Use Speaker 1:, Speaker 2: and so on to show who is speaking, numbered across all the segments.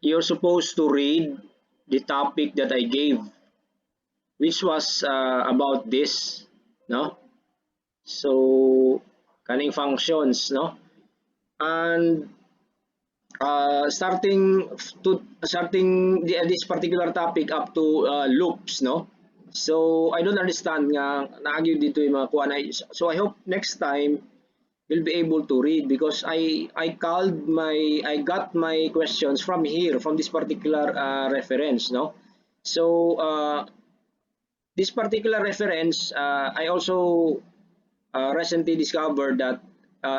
Speaker 1: you're supposed to read the topic that I gave, which was about this, no? So, kaning functions, no? And starting this particular topic up to loops, no? So I don't understand nga naagyo dito yung mga kuan. So I hope next time you'll be able to read, because I got my questions from here, from this particular reference, no? So this particular reference, I also recently discovered that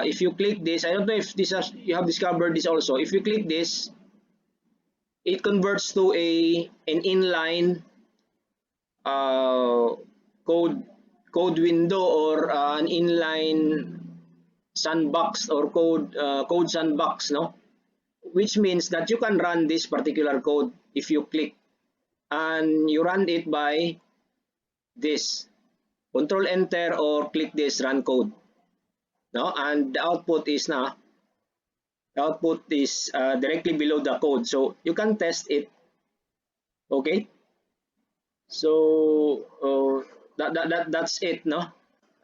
Speaker 1: if you click this, I don't know if you have discovered this also. If you click this, it converts to an inline uh, code code window, or an inline sandbox, or code sandbox, no? Which means that you can run this particular code if you click, and you run it by this control enter or click this run code, no? And the output is directly below the code, so you can test it. Okay, so that's it, no?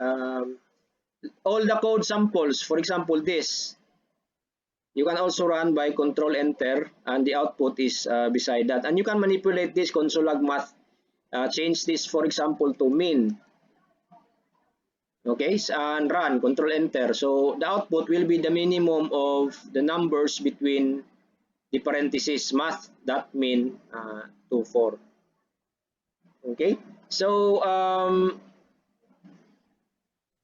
Speaker 1: um, all the code samples, for example this, you can also run by control enter, and the output is beside that, and you can manipulate this console log math, change this for example to min. Okay, and run control enter, so the output will be the minimum of the numbers between the parentheses math.min to 4. Okay, so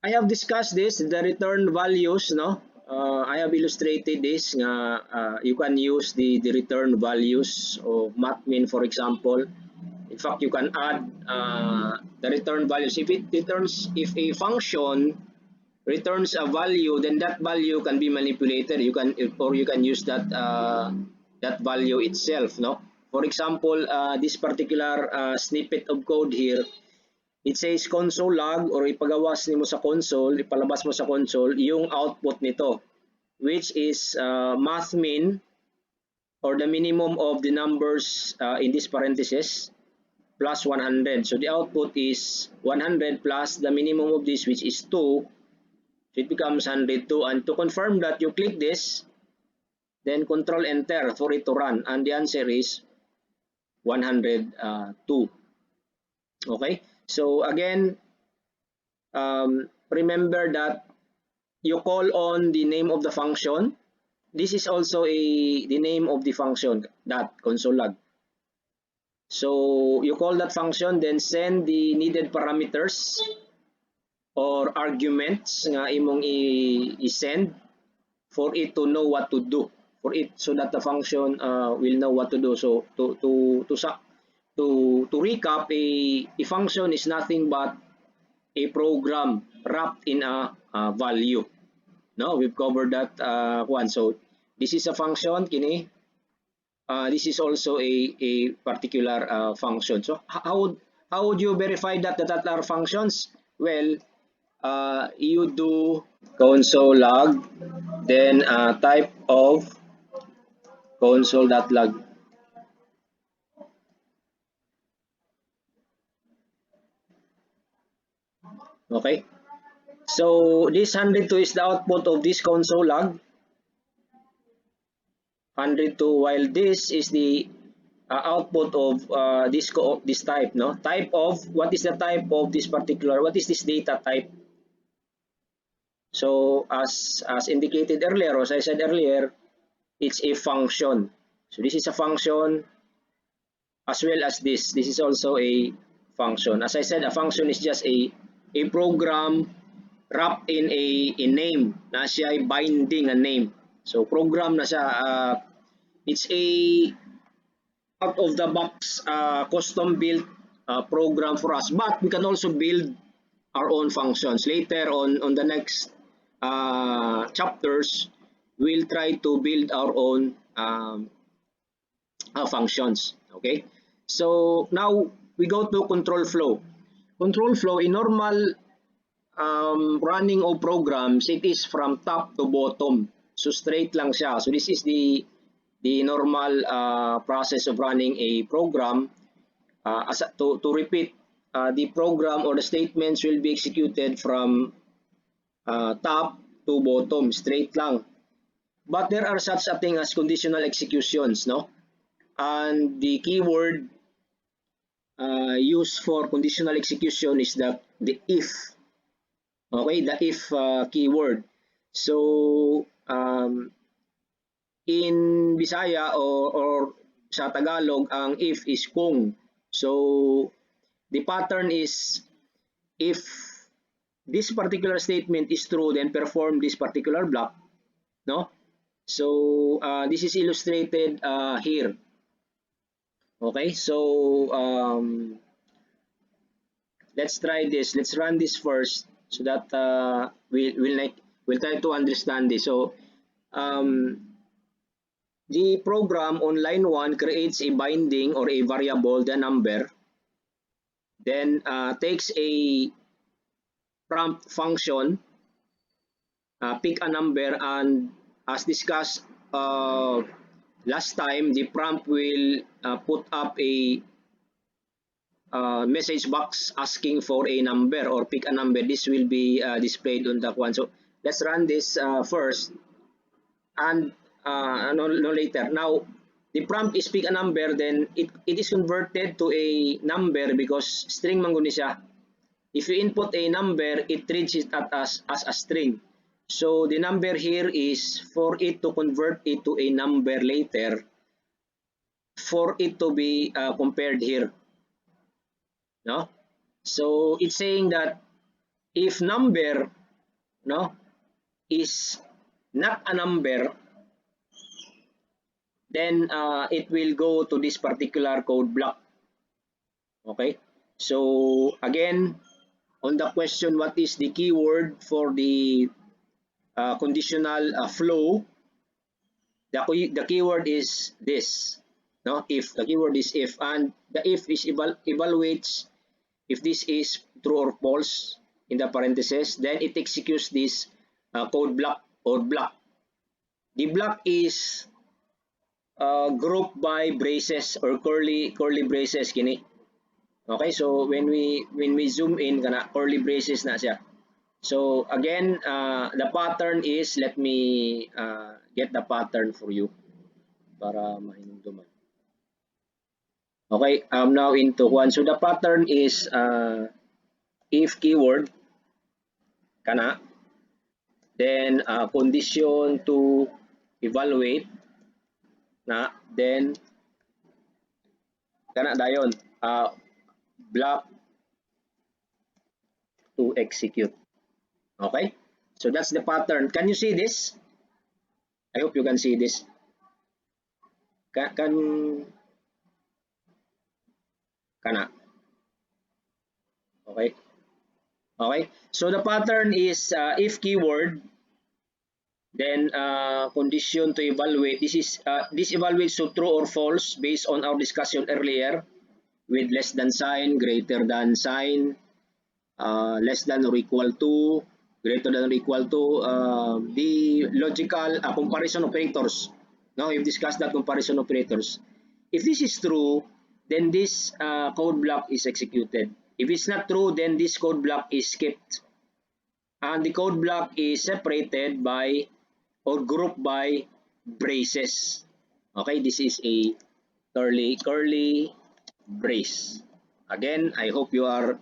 Speaker 1: I have discussed this, the return values, no? I have illustrated this. You can use the return values of math.min, for example. In fact, you can add the return values. If a function returns a value, then that value can be manipulated. You can use that value itself, no? For example, this particular snippet of code here, it says console log, or ipagawas nimo sa console, ipalabas mo sa console yung output nito, which is math min, or the minimum of the numbers in this parenthesis, plus 100. So the output is 100 plus the minimum of this, which is 2. So it becomes 102. And to confirm that, you click this, then control enter for it to run, and the answer is 102. Okay, so again, remember that you call on the name of the function. This is also the name of the function, that console log. So you call that function, then send the needed parameters or arguments nga imong i-send for it to know what to do, so that the function will know what to do. So to recap, a function is nothing but a program wrapped in a value. No, we've covered that one. So this is a function, kini. This is also a particular function. So how would you verify that are functions? Well, you do console log, then type of console.log. Okay, so this 102 is the output of this console log. 102, while this is the output of this type, no? Type of, what is the type of this particular, what is this data type? So as indicated earlier, or as I said earlier, it's a function. So this is a function, as well as this is also a function. As I said, a function is just a program wrapped in a name, na siya ay binding a name. So program na siya, it's a out of the box custom built program for us, but we can also build our own functions. Later on the next chapters, we'll try to build our own functions. Okay, so now we go to control flow. Control flow, in normal running of programs, it is from top to bottom. So straight lang siya. So this is the the normal process of running a program. To repeat, the program or the statements will be executed from top to bottom, straight lang. But there are such a thing as conditional executions, no? And the keyword used for conditional execution is the if. Okay, the if keyword. So in Bisaya or sa Tagalog, ang if is kung. So the pattern is if this particular statement is true, then perform this particular block, no? So this is illustrated here. Okay, so let's try this. Let's run this first so that we'll try to understand this. So the program on line 1 creates a binding or a variable, the number, then takes a prompt function, pick a number, and as discussed last time, the prompt will put up a message box asking for a number or pick a number. This will be displayed on the one. So let's run this first and no later. Now the prompt is pick a number, then it is converted to a number because string man guni siya. If you input a number, it treats it as a string. So the number here is for it to convert it to a number later, for it to be compared here. No? So it's saying that if number, no, is not a number, then it will go to this particular code block. Okay, so again, on the question, what is the keyword for the conditional flow? The keyword is this, no? If the keyword is if, and the if is evaluates if this is true or false in the parentheses, then it executes this code block or block. The block is grouped by braces or curly braces kini. Okay, so when we zoom in kana curly braces na siya. So again, the pattern is, let me get the pattern for you para mahinumduman. Okay, I'm now into one. So the pattern is if keyword kana, then condition to evaluate na, then kana dayon block to execute. Okay, so that's the pattern. Can you see this? I hope you can see this. Kana. Okay. Okay. So the pattern is if keyword, then condition to evaluate. This evaluates to true or false based on our discussion earlier with less than sign, greater than sign, less than or equal to, greater than or equal to, the logical comparison operators. Now we've discussed that comparison operators. If this is true, then this code block is executed. If it's not true, then this code block is skipped. And the code block is separated by or grouped by braces. Okay, this is a curly brace. Again, I hope you are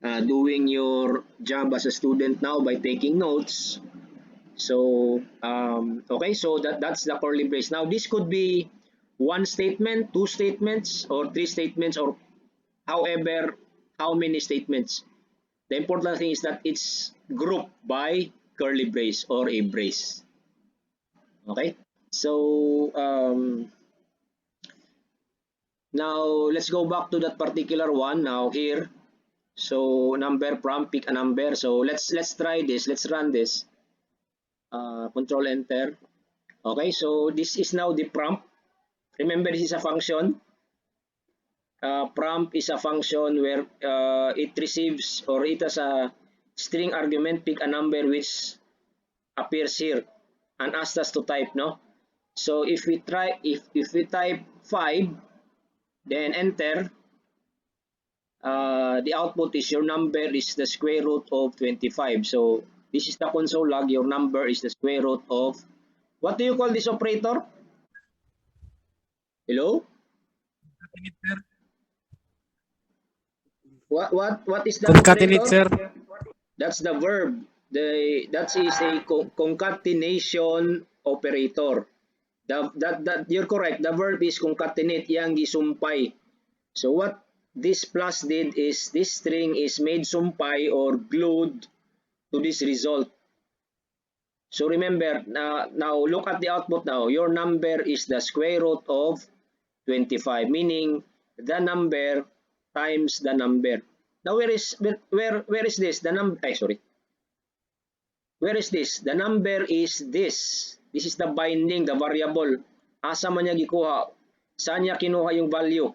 Speaker 1: doing your job as a student now by taking notes. So okay, so that's the curly brace. Now this could be one statement, two statements, or three statements, or however how many statements. The important thing is that it's grouped by curly brace or a brace. Okay, so now let's go back to that particular one now here. So number prompt, pick a number. So let's try this. Let's run this. Control enter. Okay, so this is now the prompt. Remember, this is a function. Prompt is a function where it receives, or it has a string argument, pick a number which appears here and asks us to type, no? So if we type 5, then enter, the output is your number is the square root of 25. So this is the console log. Your number is the square root of, what do you call this operator? Hello? What is that
Speaker 2: Concatenate,
Speaker 1: operator?
Speaker 2: sir.
Speaker 1: That's the verb. That is a concatenation operator. That you're correct. The verb is concatenate, yang gisumpay. So what this plus did is this string is made sumpay or glued to this result. So remember, now look at the output now. Your number is the square root of 25, meaning the number times the number. Now where is this? The number, sorry. Where is this? The number is this. This is the binding, the variable. Asa man niya gikuha? Saan niya kinuha yung value?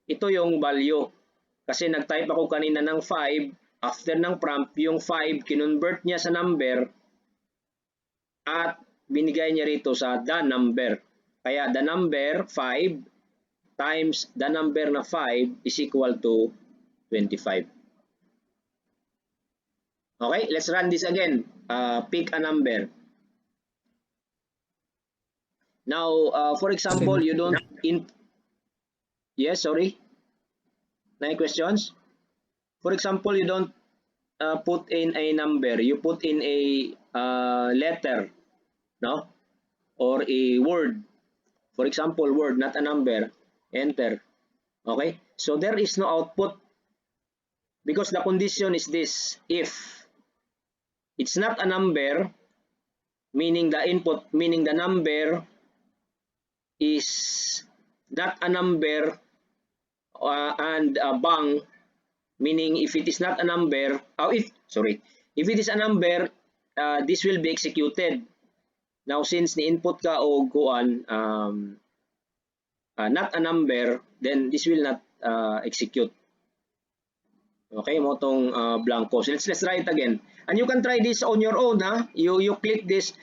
Speaker 1: Ito yung value. Kasi nag-type ako kanina ng 5. After ng prompt, yung 5, kinonvert niya sa number at binigay niya rito sa the number. Kaya the number 5 times the number na 5 is equal to 25. Okay, let's run this again. Pick a number. Now, for example, you don't yes, sorry. Any questions? For example, you don't put in a number. You put in a letter, no? Or a word. For example, word, not a number. Enter. Okay? So there is no output because the condition is this. If it's not a number, meaning the input, meaning the number is not a number, and bang, meaning if it is not a number, if it is a number, this will be executed. Now since the input ka o kuan, not a number, then this will not execute. Okay, mo tong blanco. So let's try it again. And you can try this on your own, ha? You click this.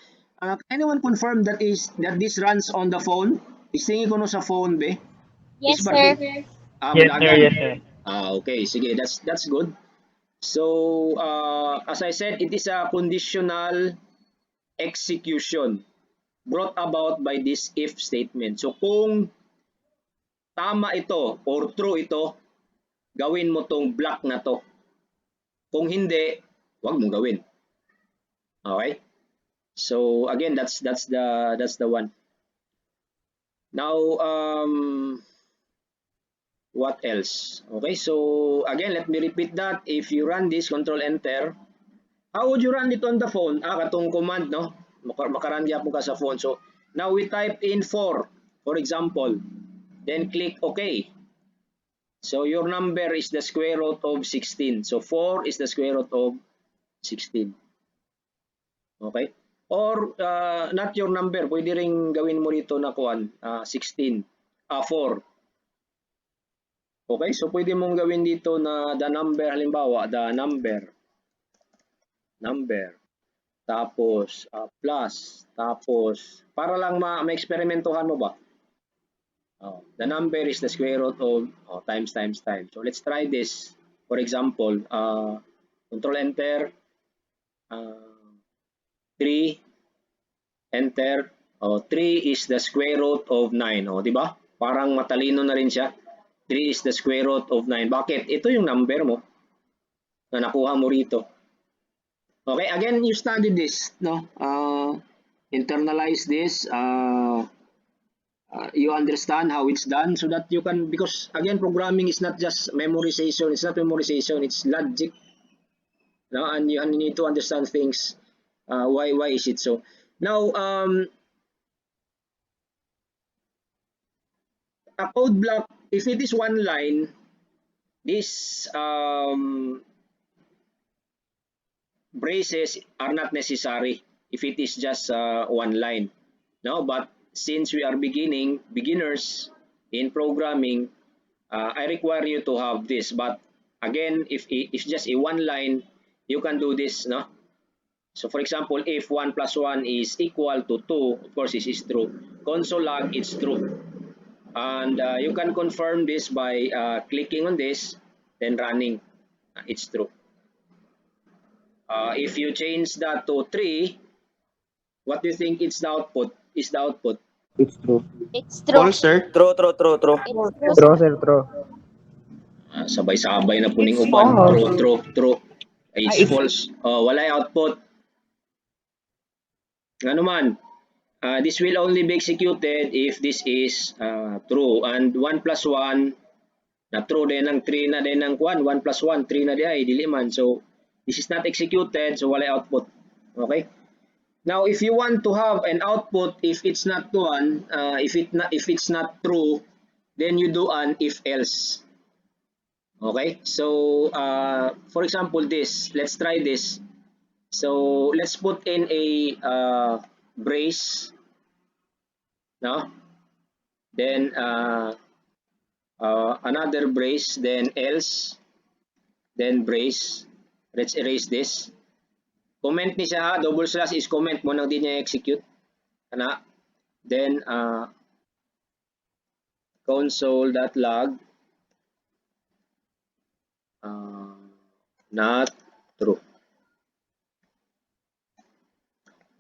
Speaker 1: Anyone confirm that this runs on the phone? Istingin ko no sa phone, be?
Speaker 3: Yes,
Speaker 1: Is
Speaker 3: sir.
Speaker 1: Barbie?
Speaker 2: Yes, sir. Yes, sir.
Speaker 1: Okay, sige, that's good. So, as I said, it is a conditional execution brought about by this if statement. So, kung tama ito or true ito, gawin mo tong block na to. Kung hindi, wag mong gawin. Okay? So, again, that's the one. Now, what else? Okay, so again, let me repeat that. If you run this, control enter, how would you run it on the phone? Katong command, no? Makaran po ka sa phone. So now we type in 4, for example, then click OK. So your number is the square root of 16. So 4 is the square root of 16. Okay? Or not your number, pwede ring gawin mo rito na kuan, 16, 4. Okay, so pwede mong gawin dito na the number, halimbawa, the number, tapos plus, tapos, para lang ma-eksperimentuhan mo ba? The number is the square root of times. So let's try this. For example, control enter, 3, enter, 3 is the square root of 9. Di ba? Parang matalino na rin siya. 3 is the square root of 9. Bakit? Ito yung number mo na nakuha mo rito. Okay, again, you study this, no? Internalize this. You understand how it's done so that you can, because again, programming is not just memorization. It's not memorization. It's logic. No? And you need to understand things. Why is it so? Now, a code block, if it is one line, this braces are not necessary if it is just one line. No, but since we are beginners in programming, I require you to have this. But again, if just a one line, you can do this, no? So for example, if 1 plus 1 is equal to 2, of course this is true. Console log, it's true. And you can confirm this by clicking on this, then running. It's true. If you change that to 3, what do you think it's the output? Is the output?
Speaker 2: It's true.
Speaker 3: It's true.
Speaker 4: False, sir.
Speaker 5: True, true, true, true.
Speaker 3: It's true,
Speaker 2: True,
Speaker 3: sir.
Speaker 2: sir, true.
Speaker 1: Sabay-sabay na puning
Speaker 2: It's
Speaker 1: uban.
Speaker 2: false.
Speaker 1: True, true, true. It's
Speaker 2: It's
Speaker 1: false. Wala output. Ano man, this will only be executed if this is true. And 1 plus 1, na true din ang 3 na din ang 1. 1 plus 1, 3 na di ay, dili man. So, this is not executed, so wala output. Okay? Now, if you want to have an output, if it's not one, if it's not true, then you do an if else. Okay? So, for example, this. Let's try this. So, let's put in a brace. No? Then, another brace, then else, then brace. Let's erase this. Comment ni siya ha, double slash is comment mo nang di niya execute. Kana. Then, console.log not true.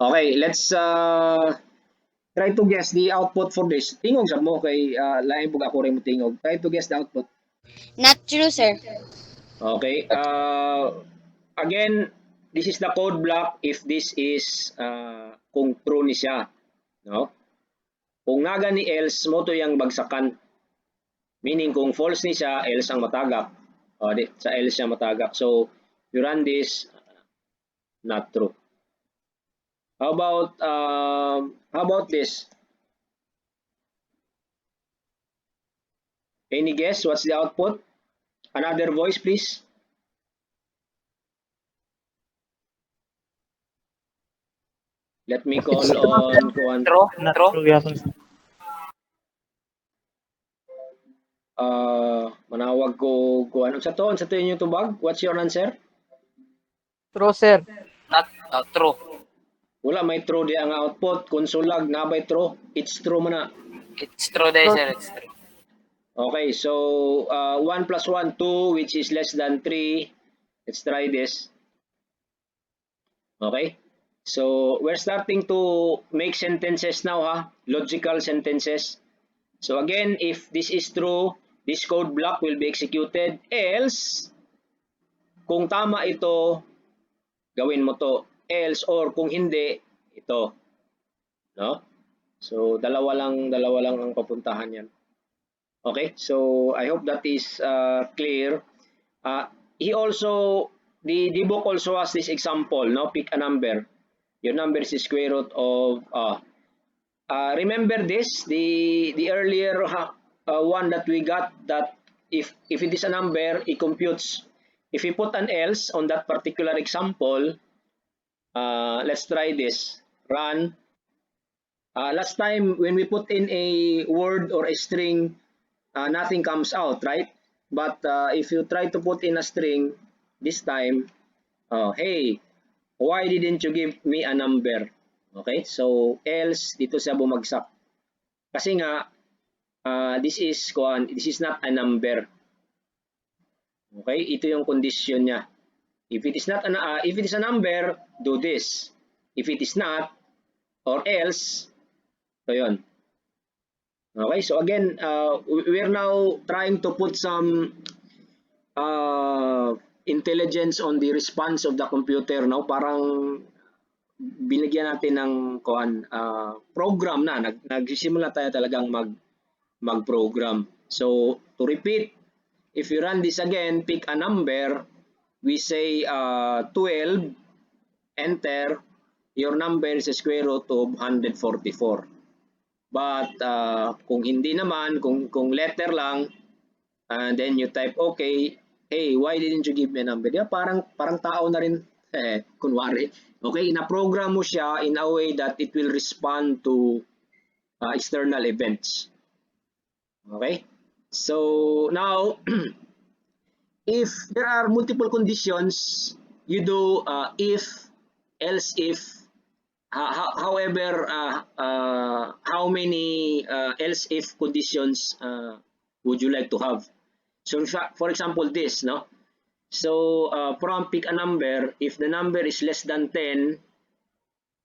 Speaker 1: Okay, let's try to guess the output for this. Tingog sa mo kay lain pug ako rin mo tingog. Try to guess the output.
Speaker 3: Not true, sir.
Speaker 1: Okay. Again, this is the code block if this is kung true ni siya, no? Kung naga ni else mo to yang bagsakan. Meaning kung false ni siya, else ang matagak. Sa else siya matagak. So, you run this, not true. How about this? Any guess what's the output? Another voice, please. Let me call on Kuan.
Speaker 5: True, true.
Speaker 2: true yata.
Speaker 1: Manawag ko Kuan. Sa to inyo tubag. What's your answer?
Speaker 2: True, sir.
Speaker 5: Not true.
Speaker 1: Wala may true di ang output. Konsolag na by true. It's true man na.
Speaker 5: It's true, sir. It's true.
Speaker 1: Okay, so 1 plus 1, 2, which is less than 3. Let's try this. Okay, so we're starting to make sentences now, ha? Logical sentences. So again, if this is true, this code block will be executed. Else, kung tama ito, gawin mo to. Else, or kung hindi, ito. No? So dalawa lang ang papuntahan yan. Okay, so I hope that is clear. He also, the book also has this example, no? Pick a number. Your number is the square root of, remember this, the earlier one that we got, that if it is a number, it computes. If you put an else on that particular example, let's try this. Run. Last time when we put in a word or a string, nothing comes out, right? But if you try to put in a string this time, hey, why didn't you give me a number? Okay, so else dito siya bumagsak. Kasi nga this is not a number. Okay, ito yung condition niya. If it is not if it is a number, do this. If it is not, or else, so yun. Okay, so again, we're now trying to put some intelligence on the response of the computer, no? Parang binigyan natin ng program na, nagsisimula tayo talagang mag-program. So, to repeat, if you run this again, pick a number, we say 12, enter, your number is the square root of 144. But kung hindi naman, kung letter lang, and then you type okay, hey, why didn't you give me a number? Diba, parang tao na rin, kunwari. Okay, na-program mo siya in a way that it will respond to external events. Okay? So now, if there are multiple conditions, you do if else if, however, how many else if conditions would you like to have? So for example, this, no? So from pick a number, if the number is less than 10,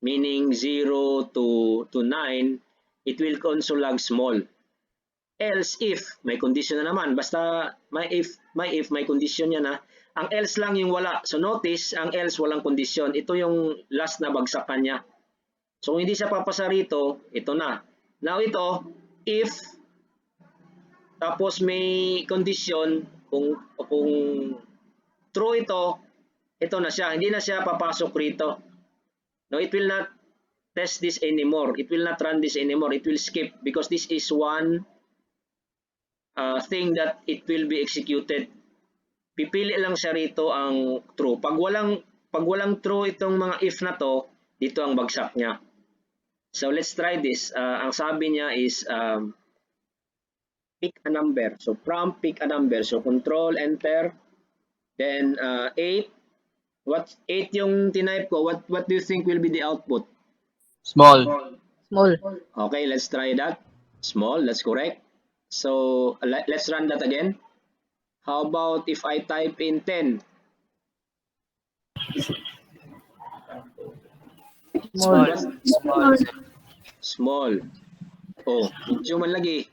Speaker 1: meaning 0 to 9, it will console log small. Else if, may condition na naman, basta may if may condition yan ha. Ang else lang yung wala. So notice, ang else walang condition. Ito yung last na bagsakan niya. So kung hindi siya papasa rito, ito na. Now ito, if, tapos may condition, kung true ito na siya. Hindi na siya papasok rito. No, it will not test this anymore. It will not run this anymore. It will skip because this is one thing that it will be executed. Pipili lang siya rito ang true. Pag walang true itong mga if na to, dito ang bagsak niya. So let's try this. Ang sabi niya is pick a number. So from pick a number. So control enter. Then 8. What 8 yung tinype ko? What do you think will be the output?
Speaker 5: Small.
Speaker 2: Small.
Speaker 1: Okay, let's try that. Small, that's correct. So let's run that again. How about if I type in 10?
Speaker 2: Small.
Speaker 5: Small, sir.
Speaker 1: Small. Oh, medyo man lagi.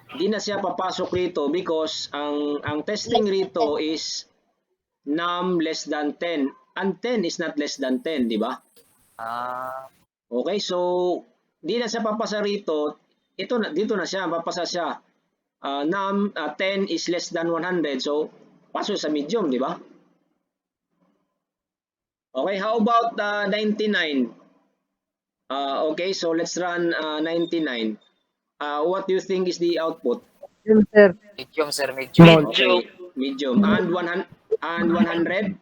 Speaker 1: Hindi na siya papasok rito because ang testing rito is num less than 10. And 10 is not less than 10, di ba? Okay, so di na siya papasa rito. Dito na siya, papasa siya. Num 10 is less than 100, so pasok sa medium, di ba? Okay, how about 99? Okay, so let's run 99. What do you think is the output?
Speaker 2: Medium, sir.
Speaker 5: Medium, sir. Medium.
Speaker 1: Okay, medium. And 100?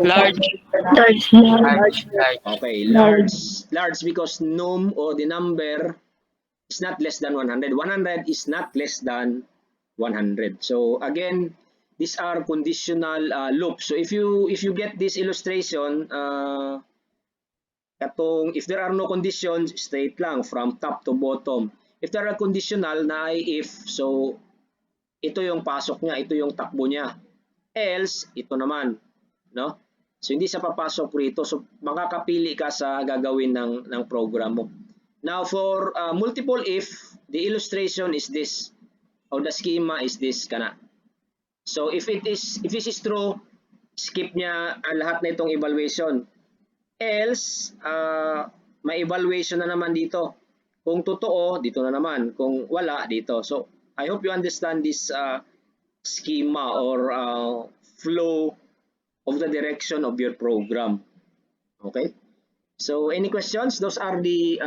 Speaker 5: Large.
Speaker 2: Large.
Speaker 5: Large.
Speaker 1: Okay, large because num or the number is not less than 100. 100 is not less than 100. So again, these are conditional loops. So if you get this illustration, if there are no conditions, straight lang from top to bottom. If there are conditional na if, so ito yung pasok niya, ito yung takbo niya. Else, ito naman, no? So hindi siya papasok rito. So makakapili ka sa gagawin ng program mo. Now for multiple if, the illustration is this, or the schema is this kana. So if this is true, skip niya ang lahat na itong evaluation. Else, may evaluation na naman dito. Kung totoo, dito na naman. Kung wala, dito. So I hope you understand this schema or flow of the direction of your program. Okay? So any questions? Those are the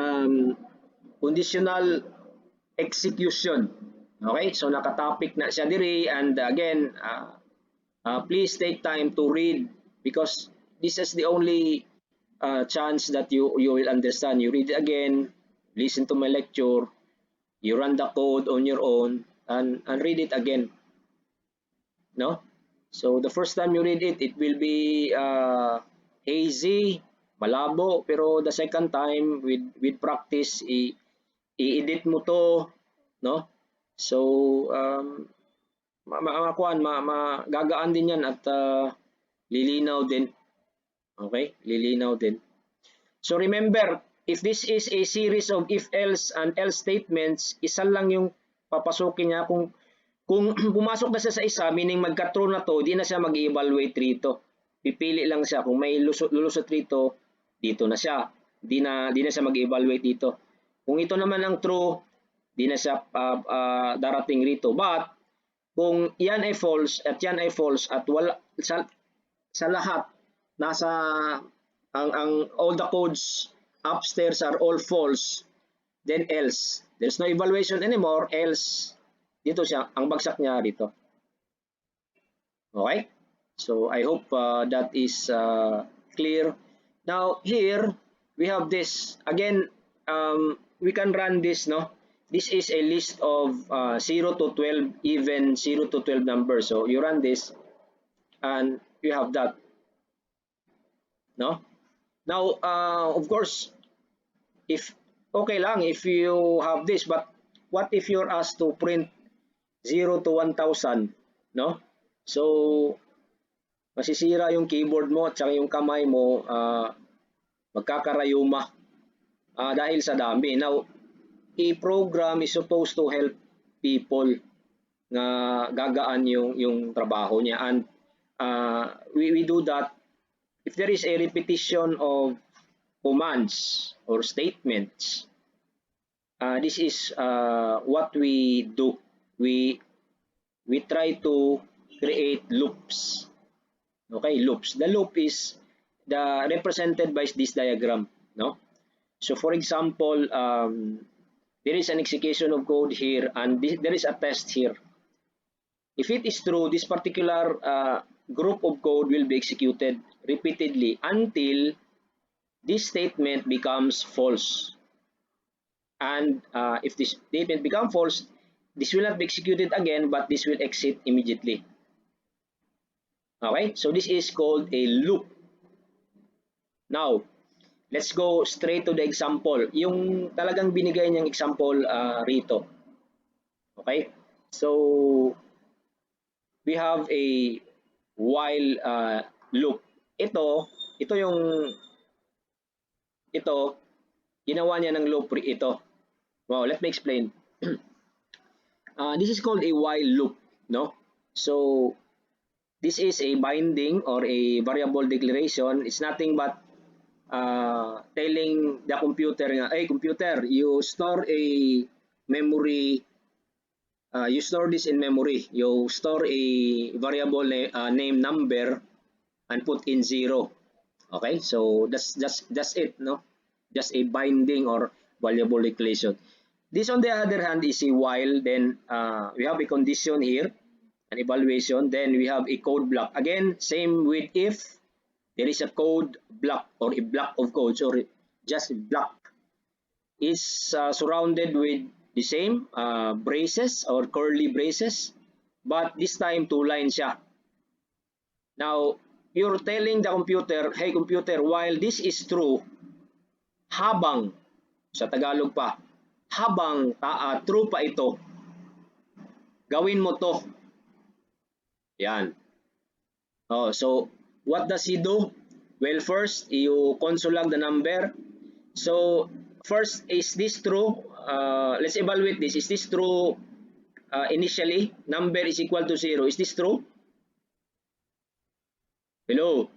Speaker 1: conditional execution. Okay? So nakatopic na siya diri, and again, please take time to read because this is the only chance that you will understand. You read it again, listen to my lecture, you run the code on your own and read it again. No? So the first time you read it, it will be hazy, malabo, pero the second time with practice, i-edit mo to, no? So magagaan din yan at lilinaw din. Okay? Lilinaw din. So remember, if this is a series of if else and else statements, isa lang yung papasukin niya. Kung pumasok na siya sa isa, meaning magka-true na to, di na siya mag-evaluate rito. Pipili lang siya. Kung may lulusot rito, dito na siya. Di na siya mag-evaluate dito. Kung ito naman ang true, di na siya darating rito. But kung yan ay false at yan ay false at wala sa lahat nasa all the codes upstairs are all false, then else. There's no evaluation anymore, else dito siya, ang bagsak niya dito. Okay? So I hope that is clear. Now here we have this again. We can run this, no? This is a list of 0 to 12, even 0 to 12 numbers. So you run this and you have that. no? Now, of course, if okay lang if you have this, but what if you're asked to print 0 to 1,000, no? So, masisira yung keyboard mo at saka yung kamay mo, magkakarayuma dahil sa dami. Now, a program is supposed to help people na gagaan yung trabaho niya, and we do that if there is a repetition of commands or statements. This is what we do. We try to create loops. Okay, loops. The loop is represented by this diagram, no? So for example, there is an execution of code here, and there is a test here. If it is true, this particular group of code will be executed repeatedly until this statement becomes false. And if this statement becomes false, this will not be executed again, but this will exit immediately. Okay, so this is called a loop. Now, let's go straight to the example. Yung talagang binigay niyang example rito. Okay, so we have a while loop. Ito ginawa niya ng loop ito. Well, let me explain. This is called a while loop, no? So this is a binding or a variable declaration. It's nothing but telling the computer, hey computer, you store a memory, you store this in memory. You store a variable name number and put in 0. Okay, so that's it, no? Just a binding or variable declaration. This, on the other hand, is a while. Then we have a condition here, an evaluation. Then we have a code block. Again, same with if there is a code block or a block of codes, or just a block is surrounded with the same braces or curly braces, but this time 2 lines siya. Now, you're telling the computer, hey computer, while this is true, habang, sa Tagalog pa, habang true pa ito, gawin mo to. Yan. Oh, so what does he do? Well, first, you console log the number. So first, is this true? Let's evaluate this. Is this true initially? Number is equal to 0. Is this true? Hello?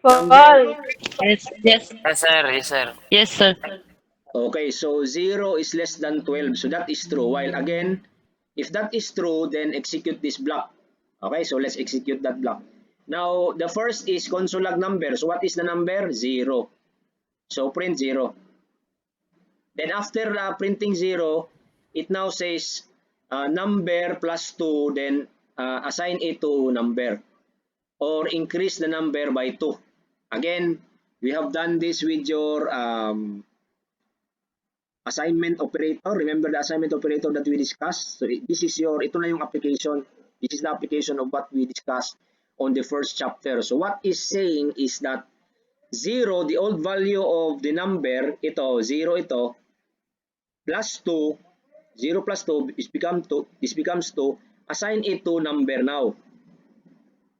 Speaker 2: False.
Speaker 4: Yes, yes,
Speaker 5: Yes, sir. Yes, sir.
Speaker 4: yes, sir.
Speaker 1: Okay, so 0 is less than 12. So that is true. While again, if that is true, then execute this block. Okay, so let's execute that block. Now, the first is console log number. So what is the number? 0. So print 0. Then after printing 0, it now says number plus 2, then assign it to number or increase the number by 2. Again, we have done this with your assignment operator. Remember the assignment operator that we discussed? So this is ito na yung application. This is the application of what we discussed on the first chapter. So what is saying is that 0, the old value of the number, ito, 0 ito, plus 2, 0 plus 2 is this becomes 2, assign it to number now.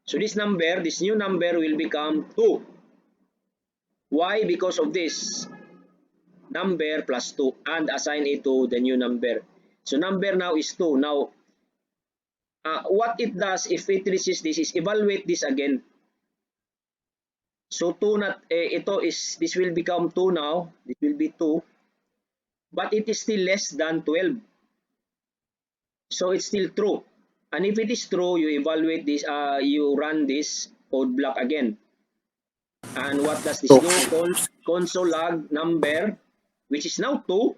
Speaker 1: So this new number will become 2. Why? Because of this number plus 2 and assign it to the new number. So number now is 2. Now, what it does if it receives this is evaluate this again. So 2 this will become 2 now. This will be 2. But it is still less than 12. So it's still true. And if it is true, you evaluate this, you run this code block again. And what does this do? Console log number, which is now 2,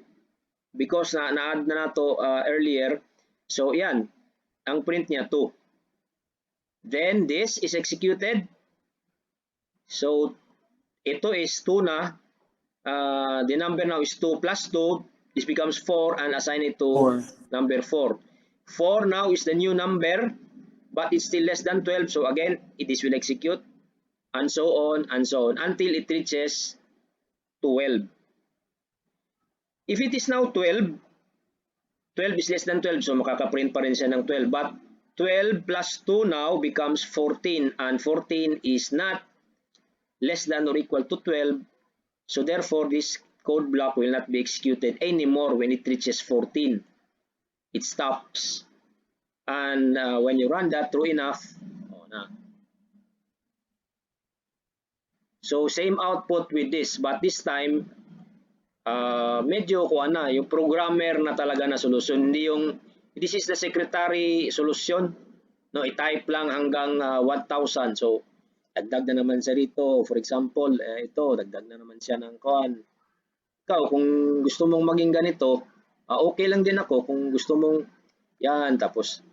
Speaker 1: because na-add na nato earlier. So yan, ang print niya 2. Then this is executed. So ito is 2 na. The number now is 2 plus 2. This becomes 4 and assign it to number 4. 4 now is the new number. but it's still less than 12. So again, this will execute, and so on until it reaches 12. If it is now 12, 12 is less than 12, so makaka-print pa rin siya ng 12. But 12 plus 2 now becomes 14, and 14 is not less than or equal to 12. So therefore, this code block will not be executed anymore when it reaches 14. It stops. And when you run that, true enough, so same output with this, but this time, medyo kuha na, yung programmer na talaga na solusyon, hindi yung, this is the secretary solution, no, i-type lang hanggang 1,000, so dagdag na naman siya rito, for example, ito, dagdag na naman siya ng kuhan. Ikaw, kung gusto mong maging ganito, okay lang din ako, kung gusto mong, yan, tapos,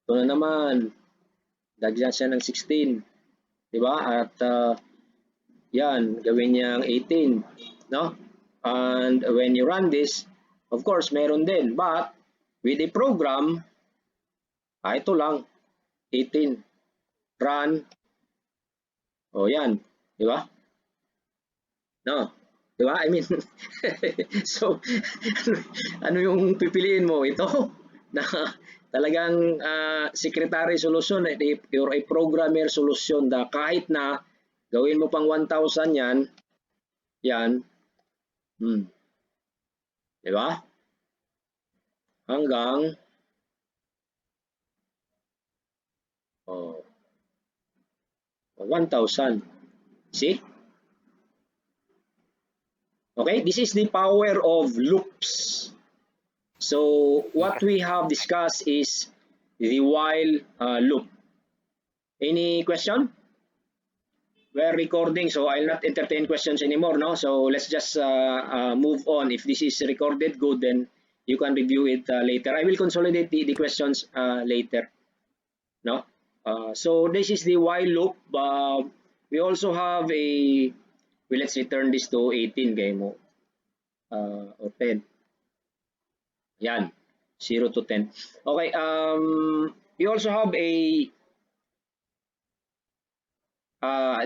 Speaker 1: ito na naman, dagdag siya ng 16, di ba, at yan, gawin niyang 18, no? And when you run this, of course, meron din. But with a program, ito lang, 18. Run. O yan, di ba? No, di ba? I mean, so, ano yung pipiliin mo? Ito, na talagang secretary solution or a programmer solution na kahit na gawin mo pang 1,000 yan, di ba? Hanggang 1,000. See? Okay, this is the power of loops. So what we have discussed is the while loop. Any question? We're recording, so I'll not entertain questions anymore, no? So let's just move on. If this is recorded, good, then you can review it later. I will consolidate the questions later, no? So this is the while loop. We also have a, well, let's return this to 18 game or 10. Yan, 0 to 10. Okay, we also have a,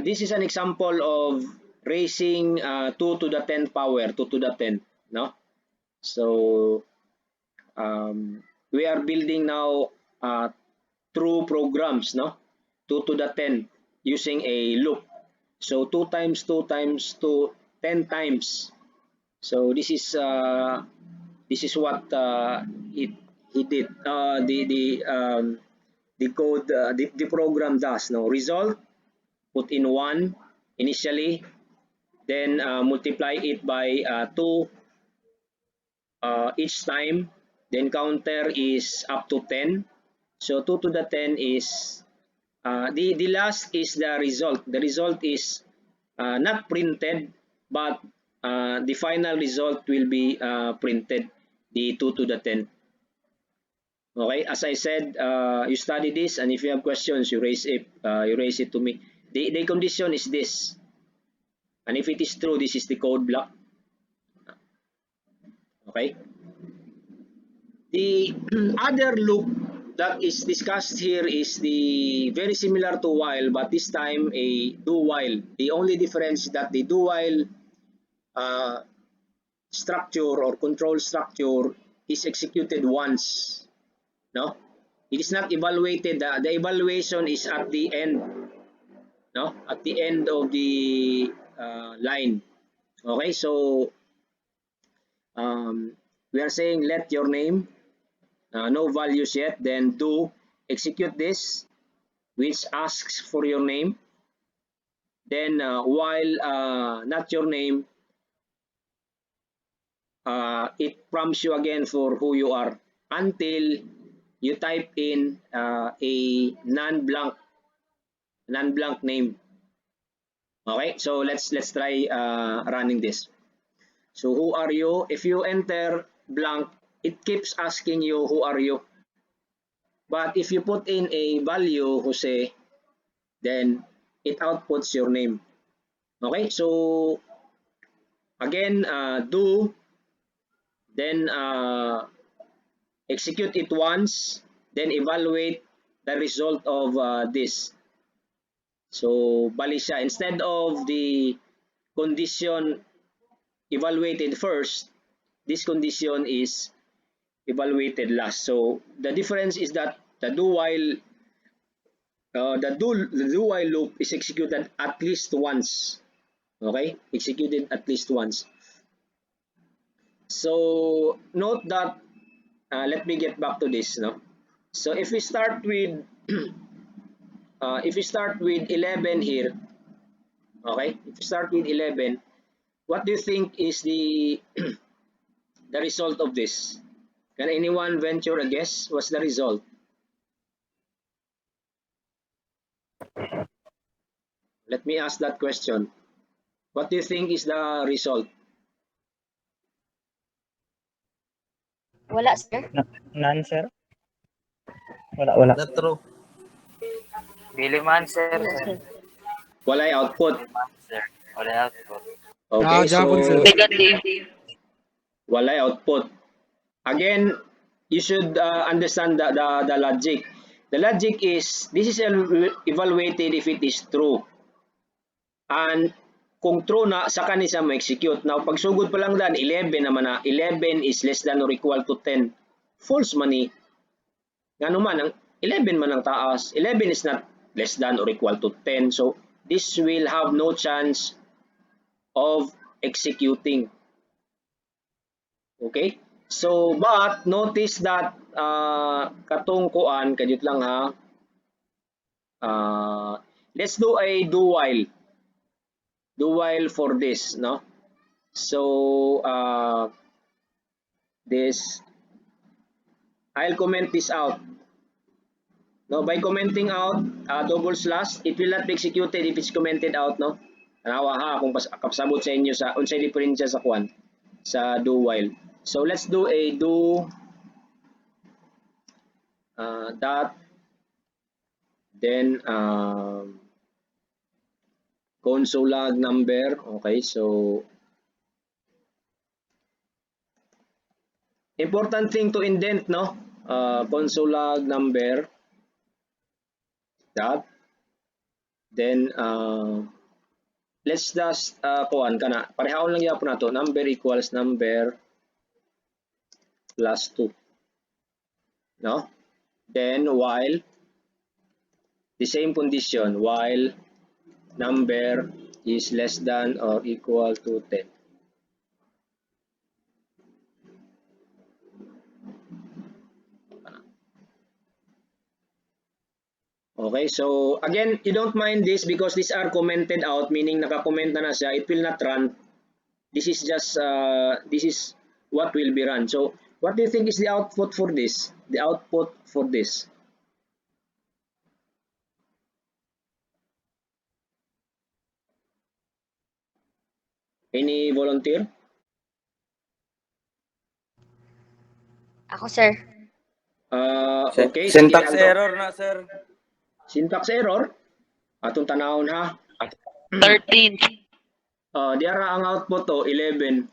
Speaker 1: this is an example of raising 2 to the 10 power, 2 to the 10, no? So we are building now true programs, no? 2 to the 10 using a loop. So 2 times 2 times 2, 10 times. So this is what he did. The code, the program does. No, result, put in 1 initially, then multiply it by 2 each time. Then counter is up to 10. So 2 to the 10 is the last is the result. The result is not printed, but the final result will be printed, the 2 to the 10. Okay, as I said, you study this, and if you have questions, you raise it to me. The condition is this, and if it is true, this is the code block. Okay. The other loop that is discussed here is the very similar to while, but this time a do while. The only difference is that the do while structure or control structure is executed once. No, it is not evaluated. The evaluation is at the end. No, at the end of the line. Okay, so we are saying let your name. No values yet, then do execute this, which asks for your name. Then while not your name, it prompts you again for who you are until you type in a non-blank name. Okay, so let's try running this. So who are you? If you enter blank, it keeps asking you who are you. But if you put in a value, Jose, then it outputs your name. Okay, so again, do, then execute it once, then evaluate the result of this. So bali siya, instead of the condition evaluated first, this condition is evaluated last. So the difference is that the do while loop is executed at least once. Okay, executed at least once. So note that let me get back to this. No, so if we start with 11 here, okay, if we start with 11, what do you think is the the result of this? Can anyone venture a guess? What's the result? Let me ask that question. What do you think is the result?
Speaker 3: Wala, sir.
Speaker 4: None, sir. Wala.
Speaker 6: Not true.
Speaker 5: Dili man, sir.
Speaker 3: Wala, sir.
Speaker 1: Walay output.
Speaker 5: Dili man, sir. Wala output.
Speaker 1: Okay, so
Speaker 2: Negative.
Speaker 1: walay output. Again, you should understand the logic. The logic is this is evaluated if it is true. And kung true na, saka ni siya ma-execute. Now, pag sugod pa lang dan, 11 naman na. 11 is less than or equal to 10. False man ni. Nga naman, ang 11 man ang taas. 11 is not less than or equal to 10. So, this will have no chance of executing. Okay? So, but notice that katong kuan, kadit lang ha. Let's do a do while. Do while for this, no? So, this, I'll comment this out. No, by commenting out double slash, it will not be executed if it's commented out, no? Tanawa ha kung kapsabot sa inyo sa unsay diferensya sa kuan sa do while. So let's do a do dot then console log number. Okay, so important thing to indent, no? Console log number dot then let's just kuan kana parehawon lang gyapon nato, number equals number plus 2, no? Then while the same condition, while number is less than or equal to 10. Okay, so again, you don't mind this because these are commented out, meaning naka-comment na siya, it will not run. This is just, this is what will be run. So, what do you think is the output for this? The output for this? Any volunteer?
Speaker 3: Ako, sir.
Speaker 1: Okay.
Speaker 6: Syntax
Speaker 1: sige,
Speaker 6: error na, sir.
Speaker 1: Syntax error? Atong tanawon ha.
Speaker 2: 13.
Speaker 1: Diara ang output to 11.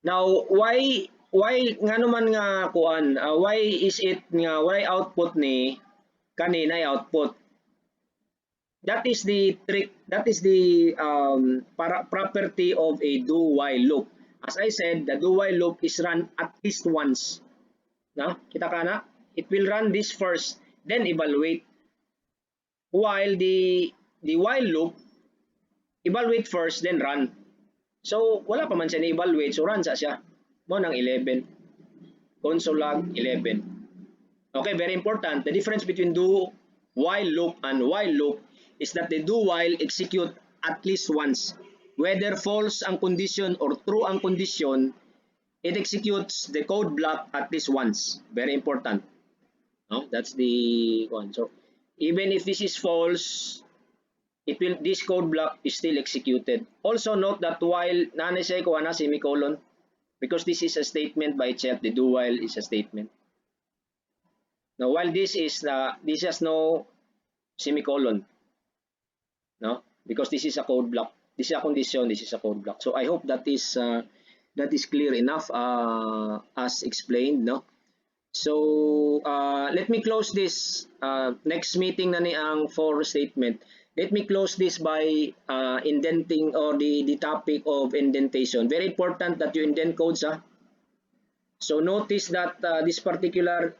Speaker 1: Now, why nga naman nga kuan? Why is it nga why output ni kanina output? That is the trick. That is the property of a do while loop. As I said, the do while loop is run at least once. Na? Kita ka na? It will run this first, then evaluate. While the while loop, evaluate first, then run. So, wala pa man siya na-evaluate, so run sa siya. Mo ng 11. Console log 11. Okay, very important. The difference between do while loop and while loop is that the do while execute at least once. Whether false ang condition or true ang condition, it executes the code block at least once. Very important. No? That's the one. So, even if this is false, this code block is still executed. Also note that while nanay siya ko ana semicolon, because this is a statement by itself, the do while is a statement. Now while this has no semicolon, no, because this is a code block. This is a condition. This is a code block. So I hope that is that is clear enough as explained, no? So let me close this next meeting na ni ang for statement. Let me close this by indenting or the topic of indentation. Very important that you indent codes. So notice that this particular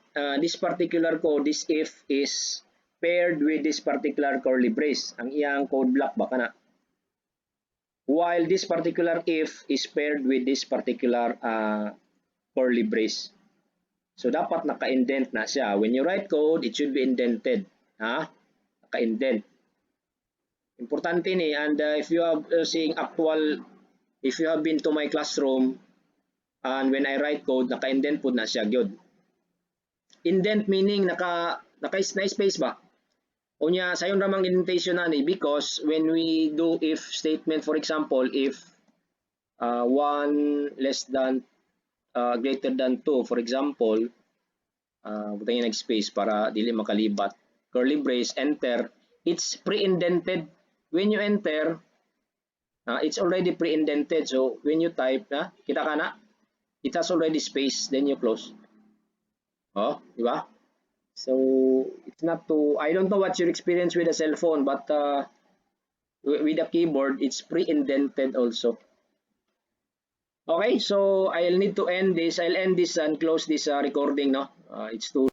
Speaker 1: code, this if is paired with this particular curly brace. Ang iyang code block baka na. While this particular if is paired with this particular curly brace. So dapat naka-indent na siya. When you write code, it should be indented. Naka-indent. Importante ni, and if you have if you have been to my classroom, and when I write code, naka-indent po na siya gyud. Indent meaning naka-space ba? Unya sayon ramang indentation ani because when we do if statement, for example, if 1 less than greater than 2, for example, butang yung nag-space para dili makalibat. Curly brace, enter. It's pre-indented. When you enter, it's already pre-indented. So when you type, kita ka na, it has already space. Then you close. Oh, di ba? So it's not too. I don't know what's your experience with a cell phone, but with a keyboard, it's pre-indented also. Okay, so I'll need to end this. I'll end this and close this recording. No, it's too